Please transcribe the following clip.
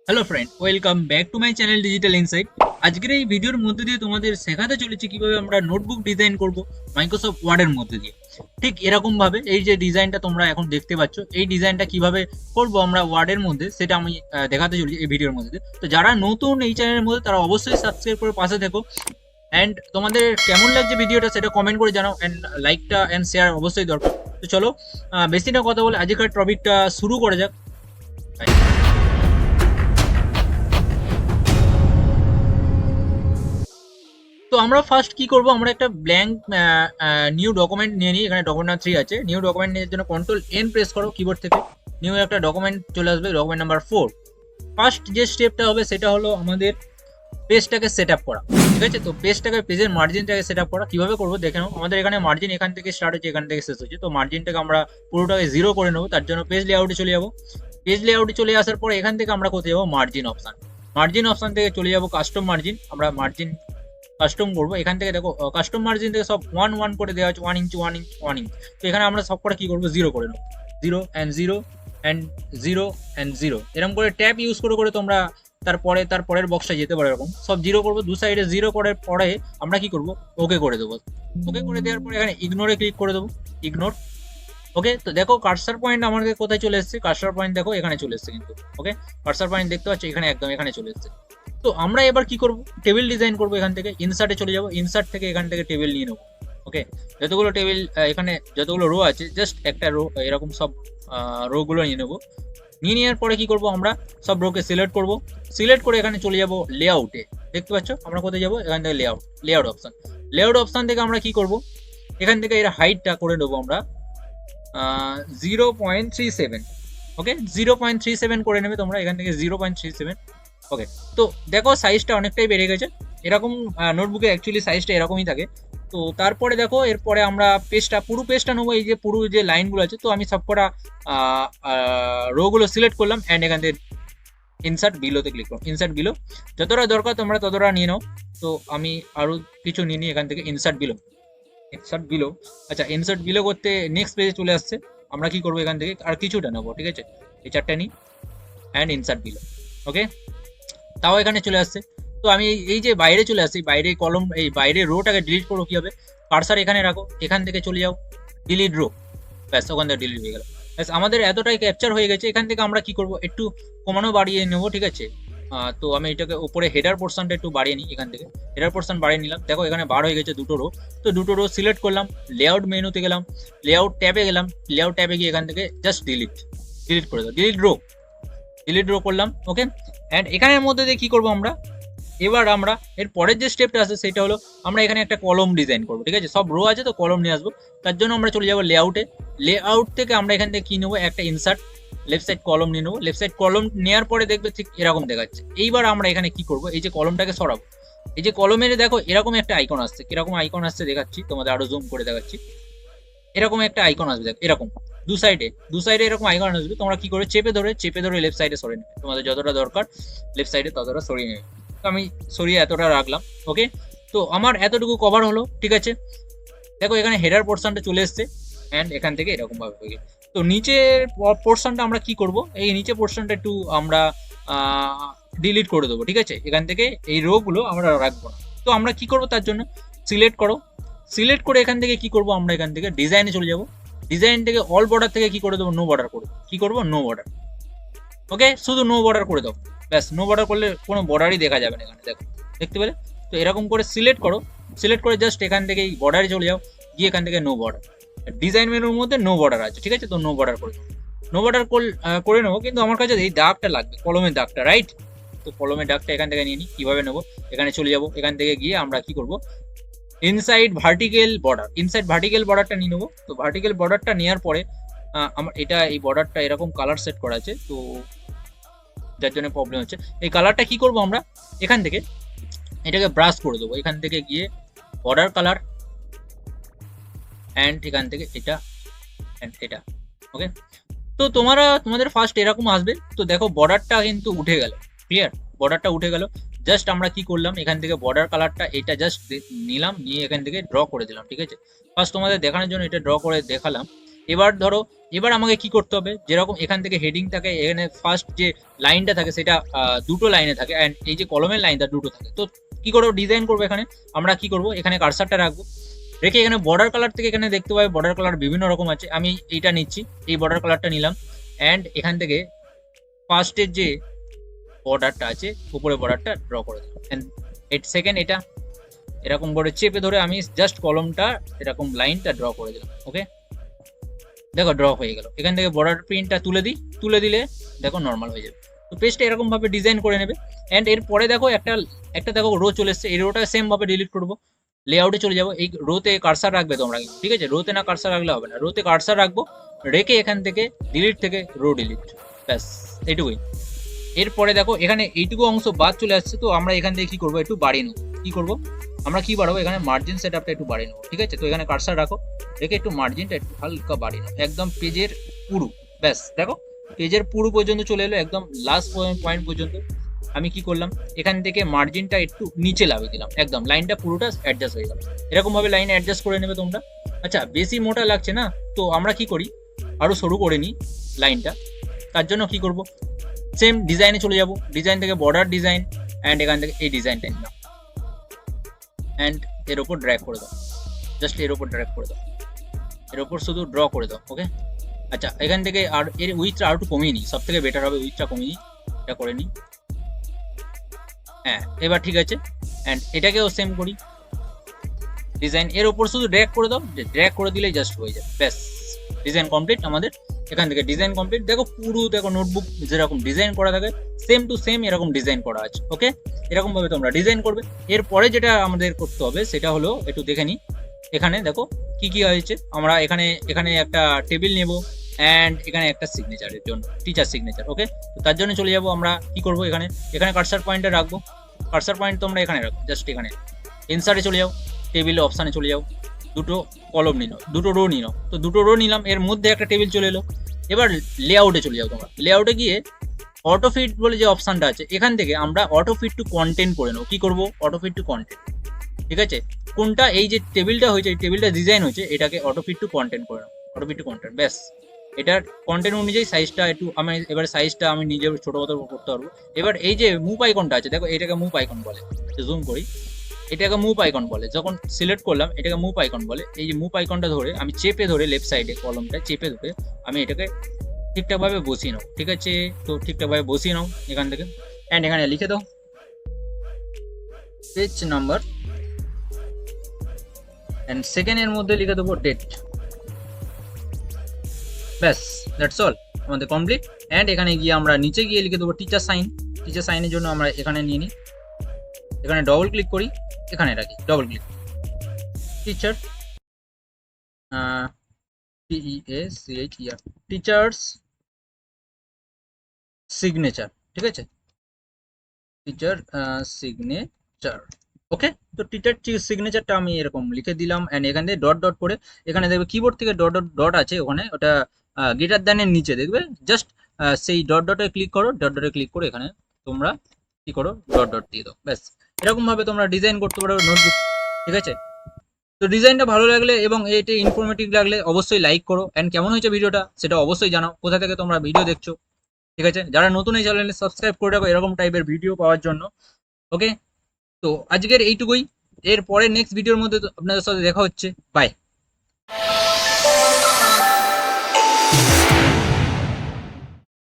Hello friend, welcome back to my channel digital insight. আজকের এই ভিডিওর মধ্যে দিয়ে তোমাদের শেখাতে চলেছি কিভাবে আমরা নোটবুক ডিজাইন করব মাইক্রোসফট ওয়ার্ডের মধ্যে দিয়ে। ঠিক এরকম ভাবে এই যে ডিজাইনটা তোমরা এখন দেখতে পাচ্ছ, এই ডিজাইনটা কিভাবে করব আমরা ওয়ার্ডের মধ্যে, সেটা আমি দেখাতে চলেছি এই ভিডিওর মধ্যে দিয়ে। তো যারা নতুন এই চ্যানেলের মধ্যে তারা অবশ্যই সাবস্ক্রাইব করে পাশে থেকো। অ্যান্ড তোমাদের কেমন লাগছে ভিডিওটা সেটা কমেন্ট করে জানাও, অ্যান্ড লাইকটা অ্যান্ড শেয়ার অবশ্যই দরকার। তো চলো বেশি না কথা বলে আজকের টপিকটা শুরু করা যাক। তো আমরা ফার্স্ট কি করব, আমরা একটা ব্ল্যাঙ্ক নিউ ডকুমেন্ট নিয়ে নিই। এখানে ডকুমেন্ট নাম্বার 3 আছে। নিউ ডকুমেন্ট নেওয়ার জন্য কন্ট্রোল এন প্রেস করো কিবোর্ড থেকে। নিউ একটা ডকুমেন্ট চলে আসবে, ডকুমেন্ট নাম্বার 4। ফার্স্ট যে স্টেপটা হবে সেটা হলো আমাদের পেজটাকে সেট আপ করা। ঠিক আছে, তো পেজের মার্জিনটাকে সেট আপ করা কিভাবে করবো দেখে নাও। আমাদের এখানে মার্জিন এখান থেকে স্টার্ট হচ্ছে, এখান থেকে শেষ হচ্ছে। তো মার্জিনটাকে আমরা পুরোটাকে 0 করে নেবো। তার জন্য পেজ লেআউটে চলে যাবো। পেজ লেআউটে চলে আসার পরে এখান থেকে আমরা কোথায় যাবো, মার্জিন অপশন। মার্জিন অপশন থেকে চলে যাবো কাস্টম মার্জিন। আমরা মার্জিন কাস্টম করবো। এখান থেকে দেখো কাস্টম মার্জিন থেকে সব 1 করে দেওয়া হচ্ছে, 1 ইঞ্চ 1 ইঞ্চ 1 ইঞ্চ। তো এখানে আমরা সব করে কি করবো, 0 করে নেবো। 0 অ্যান্ড 0 অ্যান্ড 0 অ্যান্ড 0 এরকম করে ট্যাব ইউজ করে করে তোমরা তারপরের বক্সটা যেতে পারে। এরকম সব 0 করবো। দু সাইডে 0 করার পরে আমরা কি করবো, ওকে করে দেবো। ওকে করে দেওয়ার পরে এখানে ইগনোরে ক্লিক করে দেবো, ইগনোর। ওকে, তো দেখো কার্সার পয়েন্ট আমাদের কোথায় চলে এসেছে, কার্সার পয়েন্ট দেখো এখানে চলে এসেছে কিন্তু। ওকে, কার্সার পয়েন্ট দেখতে পাচ্ছ এখানে, একদম এখানে চলে এসেছে। তো আমরা এবার কি করব, টেবিল ডিজাইন করব। এখান থেকে ইনসার্টে চলে যাব, ইনসার্ট থেকে এখান থেকে টেবিল নিয়ে নেবো। ওকে, যতগুলো টেবিল এখানে যতগুলো রো আছে, জাস্ট একটা রো এরকম সব রো গুলো নিয়ে নেবো। নিয়ে নেওয়ার পরে কি করব, আমরা সব রোকে সিলেক্ট করব। সিলেক্ট করে এখানে চলে যাব লেআউটে। দেখতে পাচ্ছ আমরা কোথায় যাব, এখান থেকে লেআউট অপশন। লেআউট অপশন থেকে আমরা কি করব, এখান থেকে এর হাইটটা করে নেবো আমরা 0.37। ওকে, 0.37 করে নেবে তোমরা এখান থেকে, 0.37। ওকে, তো দেখো সাইজটা অনেকটাই বেড়ে গেছে। এরকম নোটবুকে অ্যাকচুয়ালি সাইজটা এরকমই থাকে। তো তারপরে দেখো এরপরে আমরা পুরো পেজটা নেবো। এই যে পুরো যে লাইনগুলো আছে, তো আমি সবকটা রোগুলো সিলেক্ট করলাম, অ্যান্ড এখান থেকে ইনসার্ট বিলোতে ক্লিক করো। ইনসার্ট বিলো যতটা দরকার তোমরা ততটা নিয়ে নাও। তো আমি আরো কিছু নিয়ে নিই এখান থেকে, ইনসার্ট বিলো। আচ্ছা, ইনসার্ট বিলো করতে নেক্সট পেজে চলে আসছে। আমরা কি করবো, এখান থেকে আর কিছুটা নেবো। ঠিক আছে, এই 4টা নিই, অ্যান্ড ইনসার্ট বিলো। ওকে, তাও এখানে চলে আসছে। তো আমি এই যে বাইরে চলে আসছি, বাইরে কলম, এই বাইরে রোটাকে ডিলিট করবো কি হবে, কার্সার এখানে রাখো, এখান থেকে চলে যাও ডিলিট রো। ব্যাস, ওখান থেকে ডিলিট হয়ে গেল। ব্যাস, আমাদের এতটাই ক্যাপচার হয়ে গেছে। এখান থেকে আমরা কি করব, একটু কমানো বাড়িয়ে নেবো। ঠিক আছে, তো আমি এটাকে উপরে হেডার পোর্শনটা একটু বাড়িয়ে নিই। এখান থেকে হেডার পোর্শন বাড়িয়ে নিলাম। দেখো এখানে বার হয়ে গেছে দুটো রো। তো দুটো রো সিলেক্ট করলাম, লেআউট মেনুতে গেলাম, লেআউট ট্যাবে গেলাম। লেআউট ট্যাবে গিয়ে এখান থেকে জাস্ট ডিলিট করে দাও, ডিলিট রো করলাম। ওকে, অ্যান্ড এখানের মধ্যে দিয়ে কি করবো আমরা, এবার আমরা এর পরের যে স্টেপটা আছে সেটা হলো আমরা এখানে একটা কলম ডিজাইন করবো। ঠিক আছে, সব রো আছে তো কলম নিয়ে আসবো। তার জন্য আমরা চলে যাবো লেআউটে। লেআউট থেকে আমরা এখান থেকে কি নেবো, একটা ইনসার্ট লেফট সাইড কলম নিয়ে নেবো। লেফট সাইড কলম নেওয়ার পরে দেখবে ঠিক এরকম দেখাচ্ছে। এইবার আমরা এখানে কি করবো, এই যে কলমটাকে সরাবো। এই যে কলমের দেখো এরকম একটা আইকন আসছে, কিরকম আইকন আসছে দেখাচ্ছি তোমাদের, আরো জুম করে দেখাচ্ছি। এরকম একটা আইকন আসবে, দেখো এরকম দু সাইডে এরকম আইকন আসবে। তোমরা কি করে চেপে ধরে লেফট সাইডে সরিয়ে নেবে, তোমাদের যতটা দরকার লেফট সাইডে ততটা সরিয়ে নেবে। তো আমি সরিয়ে এতটা রাখলাম। ওকে, তো আমার এতটুকু কভার হলো। ঠিক আছে, দেখো এখানে হেডার পোর্শনটা চলে এসছে, অ্যান্ড এখান থেকে এরকম ভাবে হয়ে গেছে। তো নিচের পোর্শনটা আমরা কি করব, এই নিচে পোর্শনটা একটু আমরা ডিলিট করে দেবো। ঠিক আছে, এখান থেকে এই রো গুলো আমরা রাখবো না। তো আমরা কি করব, তার জন্য সিলেক্ট করো। সিলেক্ট করে এখান থেকে কি করব, আমরা এখান থেকে ডিজাইনে চলে যাব। ডিজাইন থেকে অল বর্ডার থেকে কি করে দেবো, নো বর্ডার করে দেবো। কি করবো, নো বর্ডার। ওকে, শুধু নো বর্ডার করে দাও। ব্যাস, নো বর্ডার করলে কোনো বর্ডারই দেখা যাবে না এখানে, দেখো দেখতে পেলে। তো এরকম করে সিলেক্ট করো। সিলেক্ট করে জাস্ট এখান থেকে এই বর্ডারে চলে যাও, গিয়ে এখান থেকে নো বর্ডার। ডিজাইন মেনুর মধ্যে নো বর্ডার আছে। ঠিক আছে, তো নো বর্ডার করে দেবো। নো বর্ডার করে নেবো, কিন্তু আমার কাছে এই দাগটা লাগবে, কলমের দাগটা, রাইট। তো কলমের দাগটা এখান থেকে নিয়ে নিই। কিভাবে নেবো, এখানে চলে যাবো। এখান থেকে গিয়ে আমরা কি করবো, ইনসাইড ভার্টিক্যাল বর্ডারটা নিয়ে নেবো। তো ভার্টিক্যাল বর্ডারটা নেওয়ার পরে আমার এই বর্ডারটা এরকম কালার সেট করা আছে, তো যার জন্য প্রবলেম হচ্ছে। এই কালারটা কি করব, আমরা এখান থেকে এটাকে ব্রাশ করে দেবো। এখান থেকে গিয়ে বর্ডার কালার, অ্যান্ড এখান থেকে এটা অ্যান্ড এটা। ওকে, তো তোমাদের ফার্স্ট এরকম আসবে। তো দেখো বর্ডারটা কিন্তু উঠে গেল, ক্লিয়ার, বর্ডারটা উঠে গেল। জাস্ট আমরা কি করলাম, এখান থেকে বর্ডার কালারটা এটা জাস্ট নিলাম, নিয়ে এখান থেকে ড্র করে দিলাম। ঠিক আছে, ফার্স্ট তোমাদের দেখানোর জন্য এটা ড্র করে দেখালাম। এবার ধরো, এবার আমাকে কি করতে হবে, যেরকম এখান থেকে হেডিং থাকে, এখানে ফার্স্ট যে লাইনটা থাকে সেটা দুটো লাইনে থাকে, অ্যান্ড এই যে কলমের লাইনটা দুটো থাকে। তো কি করবো, ডিজাইন করবো এখানে, আমরা কি করবো, এখানে কার্সারটা রাখবো, রেখে এখানে বর্ডার কালার থেকে এখানে দেখতে পাবে বর্ডার কালার বিভিন্ন রকম আছে, আমি এইটা নিচ্ছি, এই বর্ডার কালারটা নিলাম, অ্যান্ড এখান থেকে ফার্স্টের যে বর্ডারটা আছে উপরে বর্ডারটা ড্র করে দিলাম, অ্যান্ড সেকেন্ড এটা এরকম করে চেপে ধরে আমি জাস্ট কলমটা এরকম লাইনটা ড্র করে দিলাম। ওকে, দেখো ড্র হয়ে গেল। এখান থেকে বর্ডার প্রিন্টটা তুলে দিই, তুলে দিলে দেখো নর্মাল হয়ে যাবে। তো পেজটা এরকম ভাবে ডিজাইন করে নেবে। অ্যান্ড এরপরে দেখো একটা একটা দেখো রো চলে এসছে, এই রোটা সেম ভাবে ডিলিট করবো, লেআউটে চলে যাবো, এই রোতে কার্সার রাখবে তোমরা কিন্তু, ঠিক আছে, রোতে না কার্সার রাখলে হবে না, রোতে কার্সার রাখবো, রেখে এখান থেকে ডিলিট থেকে রো ডিলিট, ব্যাস এইটুকুই। এরপরে দেখো এখানে এইটুকু অংশ বাদ চলে আসছে, তো আমরা এখান থেকে কি করবো, একটু বাড়িয়ে নেবো। কি করবো, আমরা কি বাড়াবো, এখানে মার্জিন সেট আপটা একটু বাড়িয়ে নেবো, ঠিক আছে। তো এখানে কার্সার রাখো, রেখে একটু মার্জিনটা একটু হালকা বাড়িয়ে নেবো, একদম পেজের পুরো, ব্যাস দেখো পেজের পুরো পর্যন্ত চলে এলো, একদম লাস্ট পয়েন্ট পর্যন্ত। আমি কি করলাম, এখান থেকে মার্জিনটা একটু নিচে লাভিয়ে দিলাম, একদম লাইনটা পুরোটা অ্যাডজাস্ট হয়ে গেল। এরকম ভাবে লাইন অ্যাডজাস্ট করে নেবে তোমরা। আচ্ছা, বেশি মোটা লাগছে না, তো আমরা কি করি, আরো সরু করে নিই লাইনটা। তার জন্য কি করব, সেম ডিজাইনে চলে যাব, ডিজাইন থেকে বর্ডার ডিজাইন, অ্যান্ড এখান থেকে এই ডিজাইনটা নিলাম, অ্যান্ড এর উপর ড্র্যাগ করে দাও, জাস্ট এর উপর ড্র্যাগ করে দাও, এর উপর শুধু ড্র করে দাও। ওকে, আচ্ছা এখান থেকে আর এর উইথটা আর একটু কমিয়ে নিই, সব থেকে বেটার হবে উইথটা কমিয়ে নিই, এটা করে নিই, হ্যাঁ এবার ঠিক আছে। অ্যান্ড এটাকেও সেম করি, ডিজাইন এর উপর শুধু ড্র্যাগ করে দাও, ড্র্যাগ করে দিলেই জাস্ট হয়ে যাবে, ব্যাস ডিজাইন কমপ্লিট আমাদের। এখান থেকে ডিজাইন কমপ্লিট, দেখো পুরো দেখো নোটবুক যেরকম ডিজাইন করা থাকে সেম টু সেম এরকম ডিজাইন করা আছে। ওকে, এরকম ভাবে তোমরা ডিজাইন করবে। এরপরে যেটা আমাদের করতে হবে সেটা হলো, একটু দেখে নিই, এখানে দেখো কি কি হয়েছে, আমরা এখানে এখানে একটা টেবিল নেব, অ্যান্ড এখানে একটা সিগনেচারের জন্য টিচার সিগনেচার। ওকে, তো তার জন্য চলে যাব, আমরা কি করব, এখানে এখানে কার্সার পয়েন্টে রাখবো, কার্সার পয়েন্ট তোমরা এখানে রাখো, জাস্ট এখানে ইনসার্টে চলে যাও, টেবিল অপশানে চলে যাও, দুটো কলম নিল, দুটো রো নিল, তো দুটো রো নিলাম, এর মধ্যে একটা টেবিল চলে এলো। এবার লেআউটে চলে যাও তোমরা, লেআউটে গিয়ে অটো ফিট বলে যে অপশানটা আছে, এখান থেকে আমরা অটো ফিট টু কন্টেন্ট করে নেবো। কি করবো, অটো ফিট টু কন্টেন্ট, ঠিক আছে, কোনটা এই যে টেবিলটা হয়েছে, এই টেবিলটা ডিজাইন হয়েছে, এটাকে অটো ফিট টু কন্টেন্ট করে নেবো, অটো ফিট টু কন্টেন্ট, ব্যাস এটার কন্টেন্ট অনুযায়ী সাইজটা একটু আমি এবার সাইজটা আমি নিজে ছোট বড় করতে পারবো। এবার এই যে মুভ আইকনটা আছে দেখো, এটাকে মুভ আইকন বলে, জুম করি, এটাকে মুভ আইকন বলে, যখন সিলেক্ট করলাম এটাকে মুভ আইকন বলে। এই যে মুভ আইকনটা ধরে আমি চেপে ধরে লেফট সাইডে কলমটা চেপে ধরে আমি এটাকে ঠিকঠাক ভাবে বসিয়ে নাও, ঠিক আছে, তো ঠিকঠাক ভাবে বসিয়ে নাও এখান থেকে, অ্যান্ড এখানে লিখে দাও পেজ নাম্বার, অ্যান্ড সেকেন্ডের মধ্যে লিখে দেবো ডেট, ব্যাস দ্যাটস অল আমাদের কমপ্লিট। অ্যান্ড এখানে গিয়ে আমরা নিচে গিয়ে লিখে দেবো টিচার সাইন, টিচার সাইনের জন্য আমরা এখানে নিয়ে নিই, এখানে ডবল ক্লিক করি, এখানে রাখি double click, teacher TEACHER teachers signature, ঠিক আছে, টিচার সিগনেচার। ওকে, তো টিচার সিগনেচারটা আমি এরকম লিখে দিলাম, অ্যান্ড এখান থেকে ডট ডট করে এখানে দেখবে কিবোর্ড থেকে ডট ডট ডট আছে ওখানে, ওটা গ্রেটার দ্যানের নিচে দেখবে, জাস্ট সেই ডট ডটে ক্লিক করো, ডট ডটে ক্লিক করে এখানে তোমরা কি করো, ডট ডট দিয়ে দাও, ব্যাস এরকম ভাবে তোমরা ডিজাইন করতে পারো নোটবুক, ঠিক আছে। তো ডিজাইনটা ভালো লাগলে এবং এটা ইনফরমেটিভ লাগলে অবশ্যই লাইক করো, অ্যান্ড কেমন হয়েছে ভিডিওটা সেটা অবশ্যই জানাও, কোথা থেকে তোমরা ভিডিও দেখছো, ঠিক আছে। যারা নতুন এই চ্যানেলে সাবস্ক্রাইব করে রাখো এরকম টাইপের ভিডিও পাওয়ার জন্য। ওকে, তো আজকের এইটুকুই, এর পরে নেক্সট ভিডিওর মধ্যে আপনাদের সাথে দেখা হচ্ছে, বাই।